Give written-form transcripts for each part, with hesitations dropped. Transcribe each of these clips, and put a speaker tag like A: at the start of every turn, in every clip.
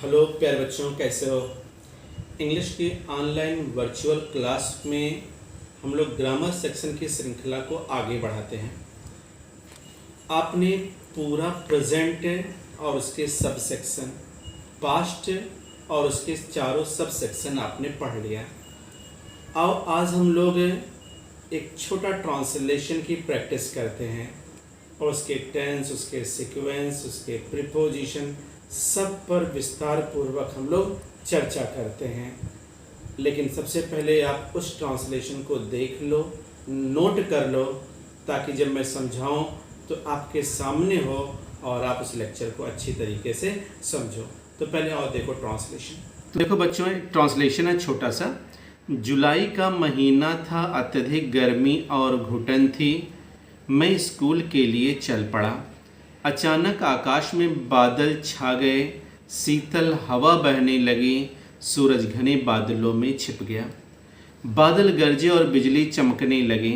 A: Hello प्यारे बच्चों, कैसे हो। इंग्लिश की ऑनलाइन वर्चुअल क्लास में हम लोग ग्रामर सेक्शन की श्रृंखला को आगे बढ़ाते हैं। आपने पूरा प्रेजेंट और उसके सब सेक्शन, पास्ट और उसके चारों सब सेक्शन आपने पढ़ लिया। आओ आज हम लोग एक छोटा ट्रांसलेशन की प्रैक्टिस करते हैं और उसके टेंस, उसके सीक्वेंस, उसके प्रीपोजिशन सब पर विस्तार पूर्वक हम लोग चर्चा करते हैं। लेकिन सबसे पहले आप उस ट्रांसलेशन को देख लो, नोट कर लो, ताकि जब मैं समझाऊं तो आपके सामने हो और आप उस लेक्चर को अच्छी तरीके से समझो। तो पहले आओ देखो ट्रांसलेशन। तो देखो बच्चों, एक ट्रांसलेशन है छोटा सा। जुलाई का महीना था, अत्यधिक गर्मी और घुटन थी। मैं स्कूल के लिए चल पड़ा। अचानक आकाश में बादल छा गए, शीतल हवा बहने लगी, सूरज घने बादलों में छिप गया। बादल गरजे और बिजली चमकने लगे,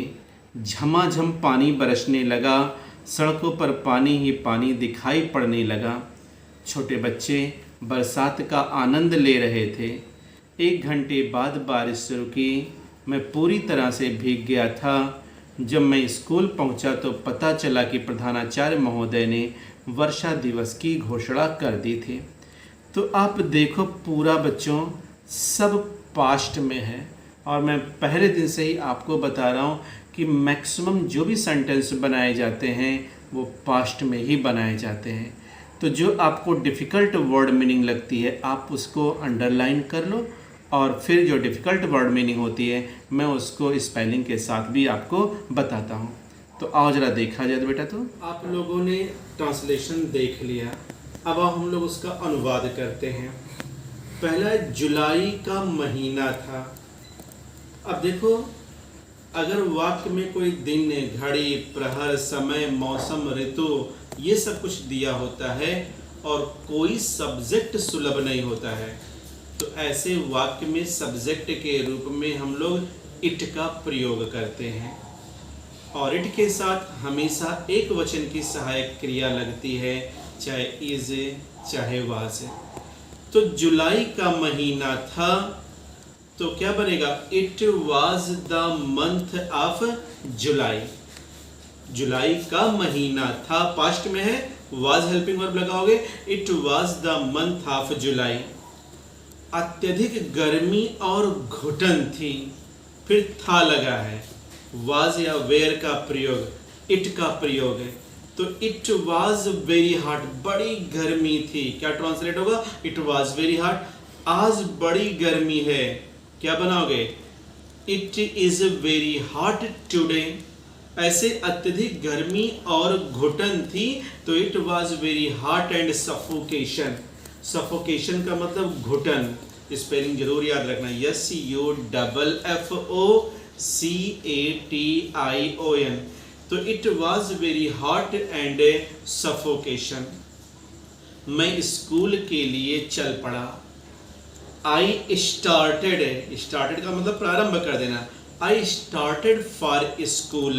A: झमाझम पानी बरसने लगा, सड़कों पर पानी ही पानी दिखाई पड़ने लगा। छोटे बच्चे बरसात का आनंद ले रहे थे। 1 घंटे बाद बारिश रुकी। मैं पूरी तरह से भीग गया था। जब मैं स्कूल पहुंचा तो पता चला कि प्रधानाचार्य महोदय ने वर्षा दिवस की घोषणा कर दी थी। तो आप देखो पूरा बच्चों सब पास्ट में है, और मैं पहले दिन से ही आपको बता रहा हूँ कि मैक्सिमम जो भी सेंटेंस बनाए जाते हैं वो पास्ट में ही बनाए जाते हैं। तो जो आपको डिफ़िकल्ट वर्ड मीनिंग लगती है आप उसको अंडरलाइन कर लो, और फिर जो डिफ़िकल्ट वर्ड मीनिंग होती है मैं उसको स्पेलिंग के साथ भी आपको बताता हूँ। तो आओ जरा देखा जाए। तो बेटा, तो आप लोगों ने ट्रांसलेशन देख लिया, अब हम लोग उसका अनुवाद करते हैं। पहला जुलाई का महीना था। अब देखो, अगर वाक्य में कोई दिन, घड़ी, प्रहर, समय, मौसम, ऋतु ये सब कुछ दिया होता है और कोई सब्जेक्ट सुलभ नहीं होता है, तो ऐसे वाक्य में सब्जेक्ट के रूप में हम लोग इट का प्रयोग करते हैं, और इट के साथ हमेशा एक वचन की सहायक क्रिया लगती है, चाहे इज चाहे वाज। तो जुलाई का महीना था तो क्या बनेगा? It was the month of July. जुलाई का महीना था, पास्ट में है, वाज हेल्पिंग वर्ब लगाओगे, it was the month of July. अत्यधिक गर्मी और घुटन थी, फिर था लगा है, वाज या वेयर का प्रयोग, इट का प्रयोग है। तो इट वाज वेरी हॉट, बड़ी गर्मी थी। क्या ट्रांसलेट होगा? It was very hot. आज बड़ी गर्मी है, क्या बनाओगे? It is very hot today. ऐसे अत्यधिक गर्मी और घुटन थी तो it was very hot and suffocation. Suffocation का मतलब घुटन। स्पेलिंग जरूर याद रखना, SUFFOCATION। तो it was very hot and suffocation. मैं स्कूल के लिए चल पड़ा। आई स्टार्टेड, स्टार्टेड का मतलब प्रारंभ कर देना। आई स्टार्टेड फॉर स्कूल।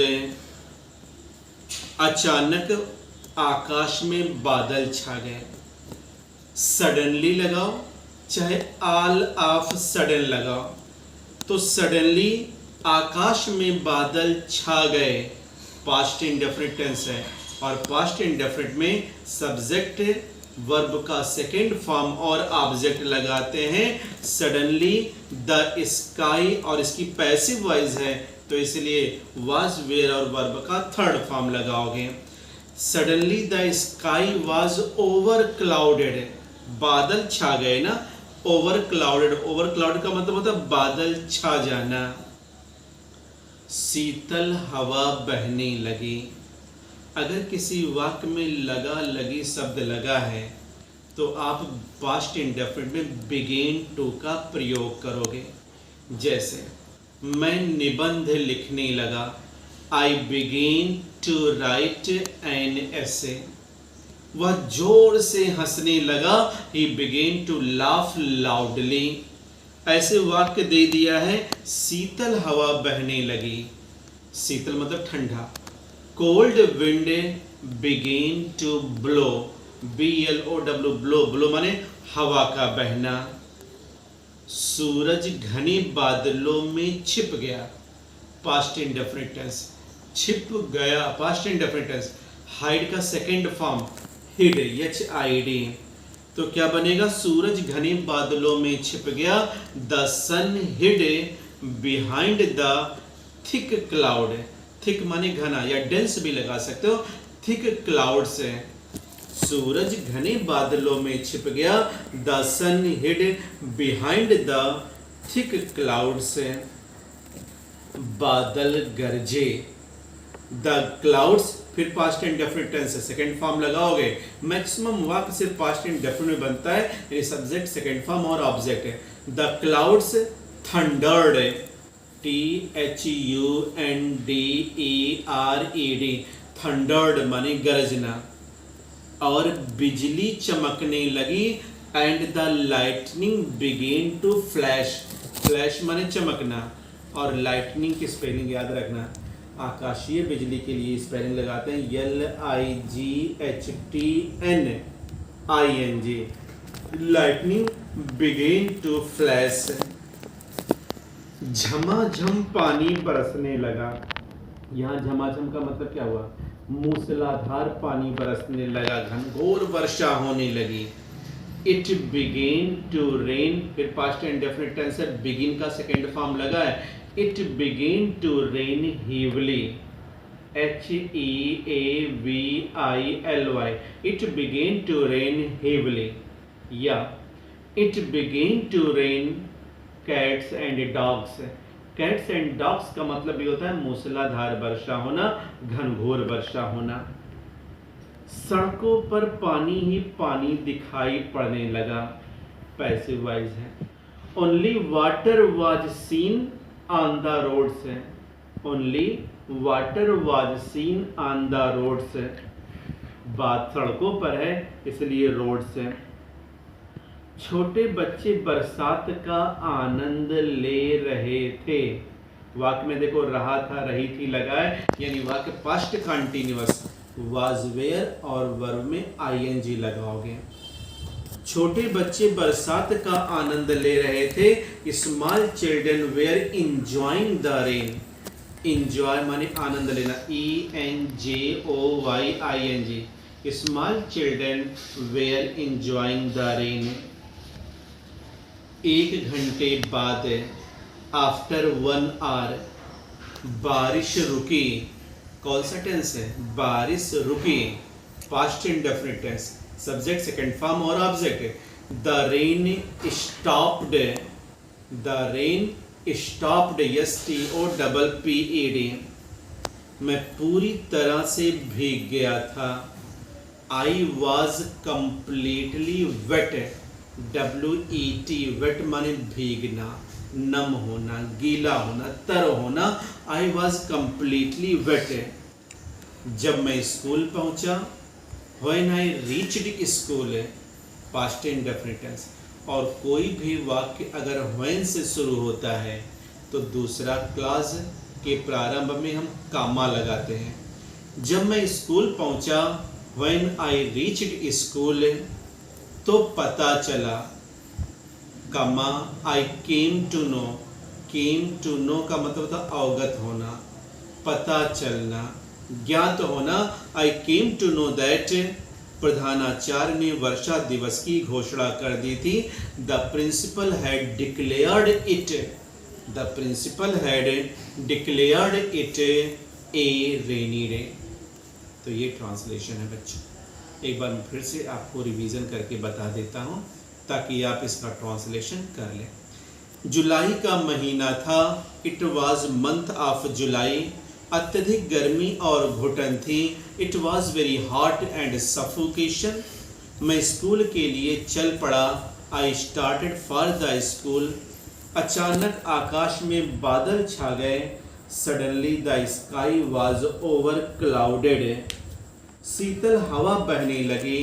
A: अचानक आकाश में बादल छा गए। सडनली लगाओ, चाहे ऑल ऑफ सडन लगाओ। तो सडनली आकाश में बादल छा गए, पास्ट इंडेफिनिट टेंस है, और पास्ट इंडेफिनिट में सब्जेक्ट वर्ब का सेकेंड फॉर्म और ऑब्जेक्ट लगाते हैं। सडनली द स्काई, और इसकी पैसिव वॉइस है तो इसलिए वाज, वेयर और वर्ब का थर्ड फॉर्म लगाओगे। Suddenly the sky was over clouded. बादल छा गए ना, ओवर क्लाउडेड। ओवर क्लाउडेड का मतलब होता है बादल छा जाना। शीतल हवा बहने लगी। अगर किसी वाक्य में लगा, लगी शब्द लगा है तो आप पास्ट इंडेफिनिट में बिगेन टू का प्रयोग करोगे। जैसे मैं निबंध लिखने लगा, I began to write an essay. वह जोर से हंसने लगा, he began to laugh loudly। ऐसे वाक्य दे दिया है, शीतल हवा बहने लगी। शीतल मतलब ठंडा। Cold wind began to blow। BLOW, blow, blow माने हवा का बहना। सूरज घने बादलों में छिप गया, पास्ट इंडेफिनिट टेंस, छिप गया पास्ट इंडेफिनिट टेंस। हाइड का सेकंड फॉर्म हिड, HID, तो क्या बनेगा? सूरज घने बादलों में छिप गया, the sun hid behind the thick cloud. Thick माने घना या डेंस भी लगा सकते हो, थिक क्लाउड से। सूरज घने बादलों में छिप गया, the sun hid behind the thick cloud से। बादल गरजे, द क्लाउड्स, फिर पास्ट इंडेफिनिट टेंस है, सेकंड फॉर्म लगाओगे। मैक्सिमम वाक्य सिर्फ पास्ट इंडेफिनिट में बनता है, यानी सब्जेक्ट सेकंड फॉर्म और ऑब्जेक्ट है। The clouds thundered, THUNDERED, thundered माने गरजना। और बिजली चमकने लगी, and the lightning began to flash, flash माने चमकना। और लाइटनिंग की स्पेलिंग याद रखना, आकाशीय बिजली के लिए स्पेलिंग लगाते हैं LIGHTNING, lightning began to flash. झमाझम पानी बरसने लगा, यहाँ झमाझम का मतलब क्या हुआ? मूसलाधार पानी बरसने लगा, घनघोर वर्षा होने लगी। इट बिगेन टू रेन, फिर पास्ट इंडेफिनिट टेंस है, बिगिन का सेकंड फॉर्म लगा है। It began to rain heavily, HEAVILY, it began to rain heavily। या it began to rain cats and dogs. Cats and dogs का मतलब ये होता है मूसलाधार वर्षा होना, घनघोर वर्षा होना। सड़कों पर पानी ही पानी दिखाई पड़ने लगा, पैसिव वॉइस है। Only water was seen on the roads है, only water was seen on the roads है। बात सड़कों पर है इसलिए रोड्स है। छोटे बच्चे बरसात का आनंद ले रहे थे, वाक्य में देखो रहा था रही थी लगा है, यानी वाक्य पास्ट कंटिन्यूअस, वाज वेयर और वर्ब में ING लगाओगे। छोटे बच्चे बरसात का आनंद ले रहे थे, small children were enjoying the rain, enjoy माने आनंद लेना, ENJOYING, small children were enjoying the rain. 1 घंटे बाद, आफ्टर 1 आवर, बारिश रुकी, कौन सा टेंस है? बारिश रुकी, past indefinite tense, subject second form और object. The rain stopped, the rain stopped, STOPPED। मैं पूरी तरह से भीग गया था, I was completely wet, WET, wet माने भीगना, नम होना, गीला होना, तर होना। I was completely wet, जब मैं स्कूल पहुंचा, when I reached school, past indefinite tense. और कोई भी वाक्य अगर when से शुरू होता है तो दूसरा क्लॉज के प्रारंभ में हम कामा लगाते हैं। जब मैं स्कूल पहुंचा, when I reached school, तो पता चला, कमा I came to know, came to know का मतलब था अवगत होना, पता चलना, ज्ञात होना। I came to know that, प्रधानाचार्य ने वर्षा दिवस की घोषणा कर दी थी। The principal had declared it, the principal had declared it a rainy day। तो ये ट्रांसलेशन है बच्चों। एक बार मैं फिर से आपको रिवीजन करके बता देता हूँ ताकि आप इसका ट्रांसलेशन कर लें। जुलाई का महीना था, it was month of July. अत्यधिक गर्मी और घुटन थी, it was very hot and suffocation. मैं स्कूल के लिए चल पड़ा, I started for the school. अचानक आकाश में बादल छा गए, suddenly the sky was over clouded. शीतल हवा बहने लगी,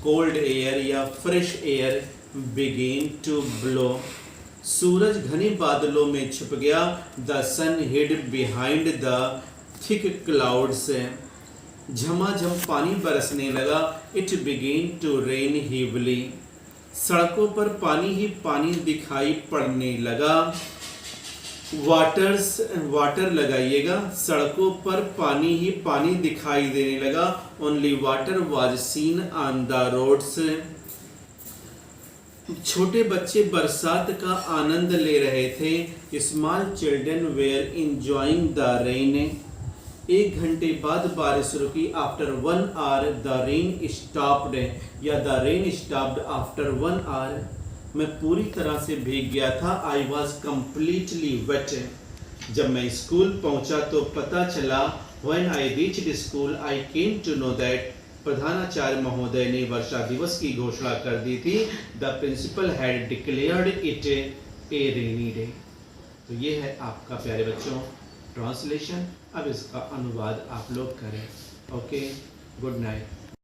A: कोल्ड एयर या fresh air began to blow. सूरज घने बादलों में छुप गया, the sun hid behind the thick clouds. झमाझम पानी बरसने लगा। It began to rain heavily। सड़कों पर पानी ही पानी दिखाई पड़ने लगा। वाटर लगाइएगा। सड़कों पर पानी ही पानी दिखाई देने लगा। Only water was seen on the roads. छोटे बच्चे बरसात का आनंद ले रहे थे। Small children were enjoying the rain. 1 घंटे बाद बारिश रुकी। After 1 hour the rain stopped, या the rain stopped after 1 hour. मैं पूरी तरह से भीग गया था। I was completely wet. जब मैं स्कूल पहुंचा तो पता चला। When I reached school I came to know that. प्रधानाचार्य महोदय ने वर्षा दिवस की घोषणा कर दी थी। The principal had declared it a rainy day. तो ये है आपका प्यारे बच्चों ट्रांसलेशन। अब इसका अनुवाद आप लोग करें। Okay, good night.